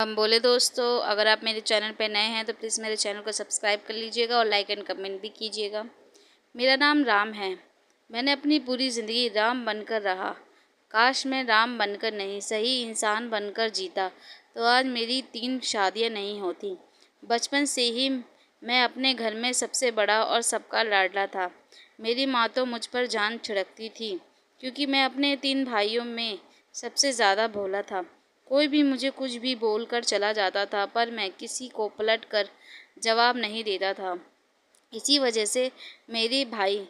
हम बोले दोस्तों, अगर आप मेरे चैनल पे नए हैं तो प्लीज़ मेरे चैनल को सब्सक्राइब कर लीजिएगा और लाइक एंड कमेंट भी कीजिएगा। मेरा नाम राम है। मैंने अपनी पूरी ज़िंदगी राम बनकर रहा। काश मैं राम बनकर नहीं, सही इंसान बनकर जीता तो आज मेरी 3 शादियाँ नहीं होती। बचपन से ही मैं अपने घर में सबसे बड़ा और सबका लाडला था। मेरी माँ तो मुझ पर जान छिड़कती थी क्योंकि मैं अपने 3 भाइयों में सबसे ज़्यादा भोला था। कोई भी मुझे कुछ भी बोलकर चला जाता था, पर मैं किसी को पलट कर जवाब नहीं देता था। इसी वजह से मेरे भाई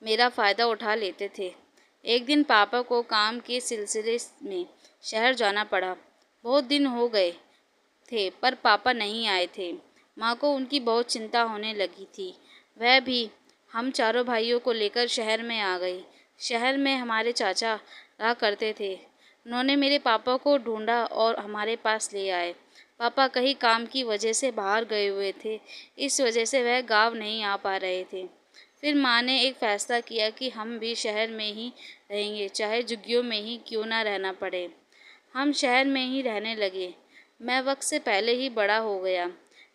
मेरा फ़ायदा उठा लेते थे। एक दिन पापा को काम के सिलसिले में शहर जाना पड़ा। बहुत दिन हो गए थे पर पापा नहीं आए थे। माँ को उनकी बहुत चिंता होने लगी थी। वह भी हम चारों भाइयों को लेकर शहर में आ गई। शहर में हमारे चाचा रहा करते थे। उन्होंने मेरे पापा को ढूंढा और हमारे पास ले आए। पापा कहीं काम की वजह से बाहर गए हुए थे, इस वजह से वह गाँव नहीं आ पा रहे थे। फिर माँ ने एक फ़ैसला किया कि हम भी शहर में ही रहेंगे, चाहे झुग्गियों में ही क्यों ना रहना पड़े। हम शहर में ही रहने लगे। मैं वक्त से पहले ही बड़ा हो गया।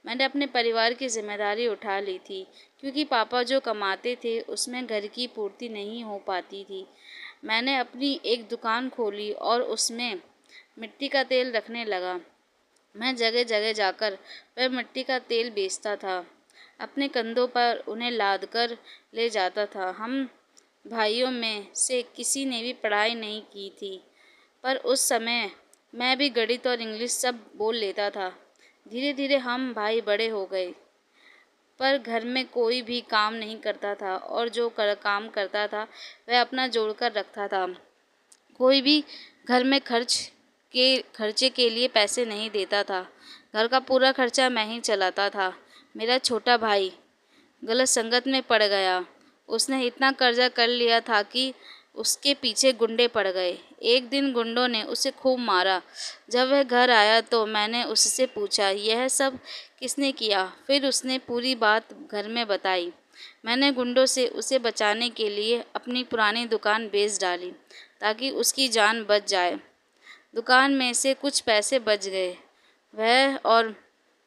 मैंने अपने परिवार की जिम्मेदारी उठा ली थी क्योंकि पापा जो कमाते थे उसमें घर की पूर्ति नहीं हो पाती थी। मैंने अपनी एक दुकान खोली और उसमें मिट्टी का तेल रखने लगा। मैं जगह जगह जाकर वह मिट्टी का तेल बेचता था। अपने कंधों पर उन्हें लाद कर ले जाता था। हम भाइयों में से किसी ने भी पढ़ाई नहीं की थी, पर उस समय मैं भी गणित और इंग्लिश सब बोल लेता था। धीरे धीरे हम भाई बड़े हो गए, पर घर में कोई भी काम नहीं करता था और जो काम करता था वह अपना जोड़ कर रखता था। कोई भी घर में खर्चे के लिए पैसे नहीं देता था। घर का पूरा खर्चा मैं ही चलाता था। मेरा छोटा भाई गलत संगत में पड़ गया। उसने इतना कर्जा कर लिया था कि उसके पीछे गुंडे पड़ गए। एक दिन गुंडों ने उसे खूब मारा। जब वह घर आया तो मैंने उससे पूछा, यह सब किसने किया? फिर उसने पूरी बात घर में बताई। मैंने गुंडों से उसे बचाने के लिए अपनी पुरानी दुकान बेच डाली ताकि उसकी जान बच जाए। दुकान में से कुछ पैसे बच गए। वह और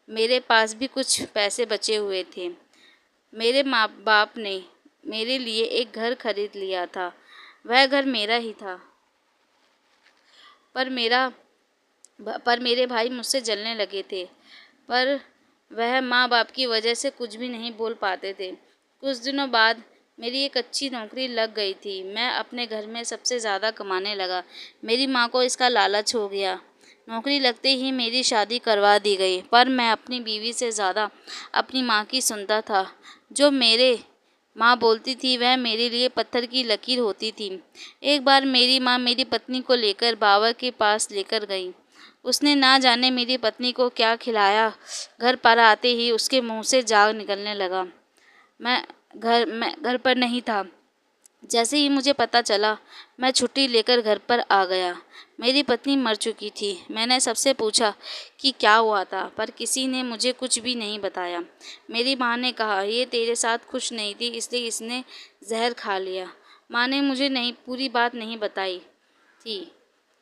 मेरे पास भी कुछ पैसे बचे हुए थे। मेरे माँ बाप ने मेरे लिए एक घर खरीद लिया था। वह घर मेरा ही था, पर मेरे भाई मुझसे जलने लगे थे। पर वह माँ बाप की वजह से कुछ भी नहीं बोल पाते थे। कुछ दिनों बाद मेरी एक अच्छी नौकरी लग गई थी। मैं अपने घर में सबसे ज़्यादा कमाने लगा। मेरी माँ को इसका लालच हो गया। नौकरी लगते ही मेरी शादी करवा दी गई, पर मैं अपनी बीवी से ज़्यादा अपनी माँ की सुनता था। जो मेरे माँ बोलती थी वह मेरे लिए पत्थर की लकीर होती थी। एक बार मेरी माँ मेरी पत्नी को लेकर बाबा के पास लेकर गई। उसने ना जाने मेरी पत्नी को क्या खिलाया। घर पर आते ही उसके मुंह से जाग निकलने लगा। मैं मैं घर पर नहीं था। जैसे ही मुझे पता चला, मैं छुट्टी लेकर घर पर आ गया। मेरी पत्नी मर चुकी थी। मैंने सबसे पूछा कि क्या हुआ था, पर किसी ने मुझे कुछ भी नहीं बताया। मेरी माँ ने कहा, ये तेरे साथ खुश नहीं थी इसलिए इसने जहर खा लिया। माँ ने मुझे पूरी बात नहीं बताई थी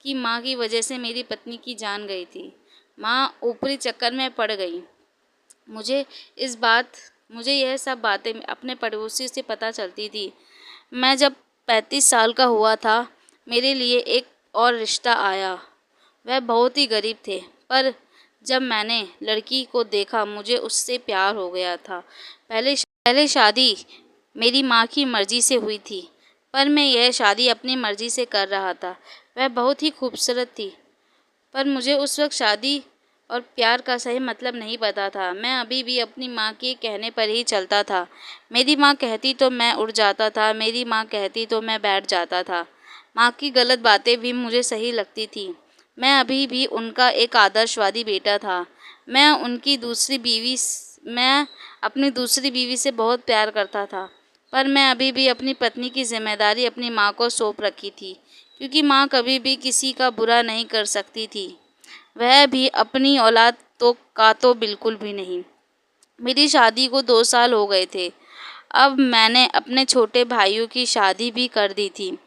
कि माँ की वजह से मेरी पत्नी की जान गई थी। माँ ऊपरी चक्कर में पड़ गई। मुझे मुझे यह सब बातें अपने पड़ोसी से पता चलती थी। मैं जब 35 साल का हुआ था, मेरे लिए एक और रिश्ता आया। वह बहुत ही गरीब थे, पर जब मैंने लड़की को देखा मुझे उससे प्यार हो गया था। पहले शादी मेरी माँ की मर्ज़ी से हुई थी, पर मैं यह शादी अपनी मर्ज़ी से कर रहा था। वह बहुत ही खूबसूरत थी, पर मुझे उस वक्त शादी और प्यार का सही मतलब नहीं पता था। मैं अभी भी अपनी माँ के कहने पर ही चलता था। मेरी माँ कहती तो मैं उड़ जाता था, मेरी माँ कहती तो मैं बैठ जाता था। माँ की गलत बातें भी मुझे सही लगती थी। मैं अभी भी उनका एक आदर्शवादी बेटा था। मैं अपनी दूसरी बीवी से बहुत प्यार करता था, पर मैं अभी भी अपनी पत्नी की जिम्मेदारी अपनी माँ को सौंप रखी थी, क्योंकि माँ कभी भी किसी का बुरा नहीं कर सकती थी, वह भी अपनी औलाद तो बिल्कुल भी नहीं। मेरी शादी को 2 साल हो गए थे। अब मैंने अपने छोटे भाइयों की शादी भी कर दी थी।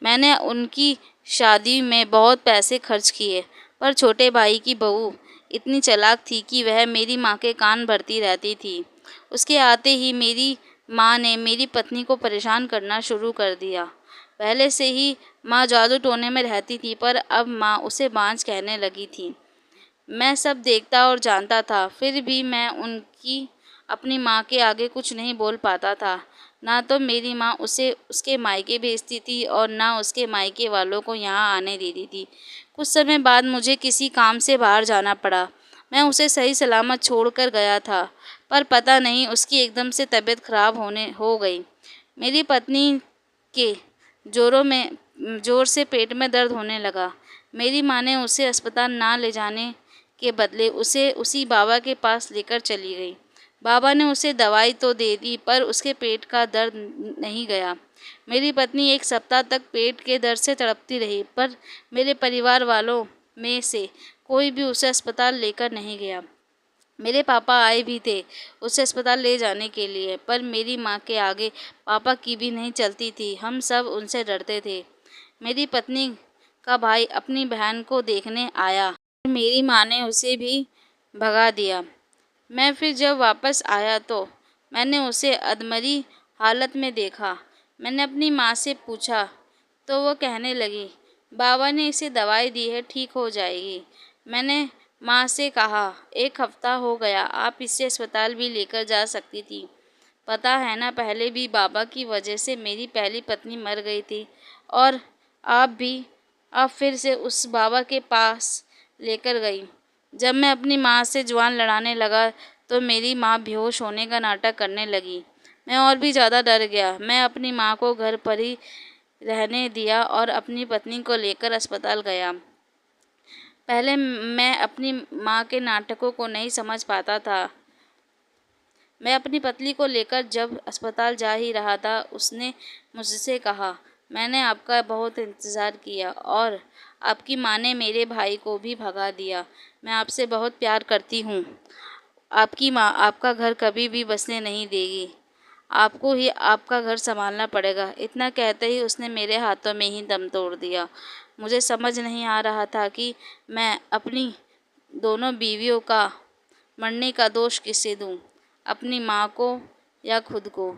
मैंने उनकी शादी में बहुत पैसे खर्च किए, पर छोटे भाई की बहू इतनी चालाक थी कि वह मेरी माँ के कान भरती रहती थी। उसके आते ही मेरी माँ ने मेरी पत्नी को परेशान करना शुरू कर दिया। पहले से ही माँ जादू टोने में रहती थी, पर अब माँ उसे बांझ कहने लगी थी। मैं सब देखता और जानता था, फिर भी मैं उनकी अपनी माँ के आगे कुछ नहीं बोल पाता था। ना तो मेरी माँ उसे उसके मायके भेजती थी और ना उसके मायके वालों को यहाँ आने देती थी। कुछ समय बाद मुझे किसी काम से बाहर जाना पड़ा। मैं उसे सही सलामत छोड़कर गया था, पर पता नहीं उसकी एकदम से तबीयत खराब हो गई। मेरी पत्नी के जोर से पेट में दर्द होने लगा। मेरी माँ ने उसे अस्पताल ना ले जाने के बदले उसे उसी बाबा के पास लेकर चली गई। बाबा ने उसे दवाई तो दे दी, पर उसके पेट का दर्द नहीं गया। मेरी पत्नी 1 सप्ताह तक पेट के दर्द से तड़पती रही, पर मेरे परिवार वालों में से कोई भी उसे अस्पताल लेकर नहीं गया। मेरे पापा आए भी थे उसे अस्पताल ले जाने के लिए, पर मेरी माँ के आगे पापा की भी नहीं चलती थी। हम सब उनसे डरते थे। मेरी पत्नी का भाई अपनी बहन को देखने आया, मेरी माँ ने उसे भी भगा दिया। मैं फिर जब वापस आया तो मैंने उसे अधमरी हालत में देखा। मैंने अपनी माँ से पूछा तो वो कहने लगी, बाबा ने इसे दवाई दी है, ठीक हो जाएगी। मैंने माँ से कहा, 1 हफ्ता हो गया, आप इसे अस्पताल भी लेकर जा सकती थी। पता है ना, पहले भी बाबा की वजह से मेरी पहली पत्नी मर गई थी, और आप फिर से उस बाबा के पास लेकर गई। जब मैं अपनी माँ से जुबान लड़ाने लगा तो मेरी माँ बेहोश होने का नाटक करने लगी। मैं और भी ज़्यादा डर गया। मैं अपनी माँ को घर पर ही रहने दिया और अपनी पत्नी को लेकर अस्पताल गया। पहले मैं अपनी माँ के नाटकों को नहीं समझ पाता था। मैं अपनी पत्नी को लेकर जब अस्पताल जा ही रहा था, उसने मुझसे कहा, मैंने आपका बहुत इंतज़ार किया और आपकी माँ ने मेरे भाई को भी भगा दिया। मैं आपसे बहुत प्यार करती हूँ। आपकी माँ आपका घर कभी भी बसने नहीं देगी। आपको ही आपका घर संभालना पड़ेगा। इतना कहते ही उसने मेरे हाथों में ही दम तोड़ दिया। मुझे समझ नहीं आ रहा था कि मैं अपनी दोनों बीवियों का मरने का दोष किसे दूँ, अपनी माँ को या खुद को।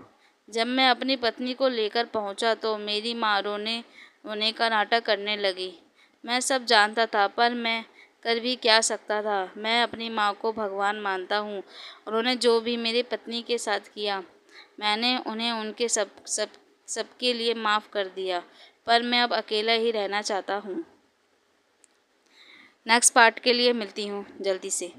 जब मैं अपनी पत्नी को लेकर पहुँचा तो मेरी माँ रोने का नाटक करने लगी। मैं सब जानता था, पर मैं कर भी क्या सकता था। मैं अपनी माँ को भगवान मानता हूँ। उन्होंने जो भी मेरी पत्नी के साथ किया, मैंने उन्हें उनके सबके लिए माफ़ कर दिया, पर मैं अब अकेला ही रहना चाहता हूँ। नेक्स्ट पार्ट के लिए मिलती हूँ जल्दी से।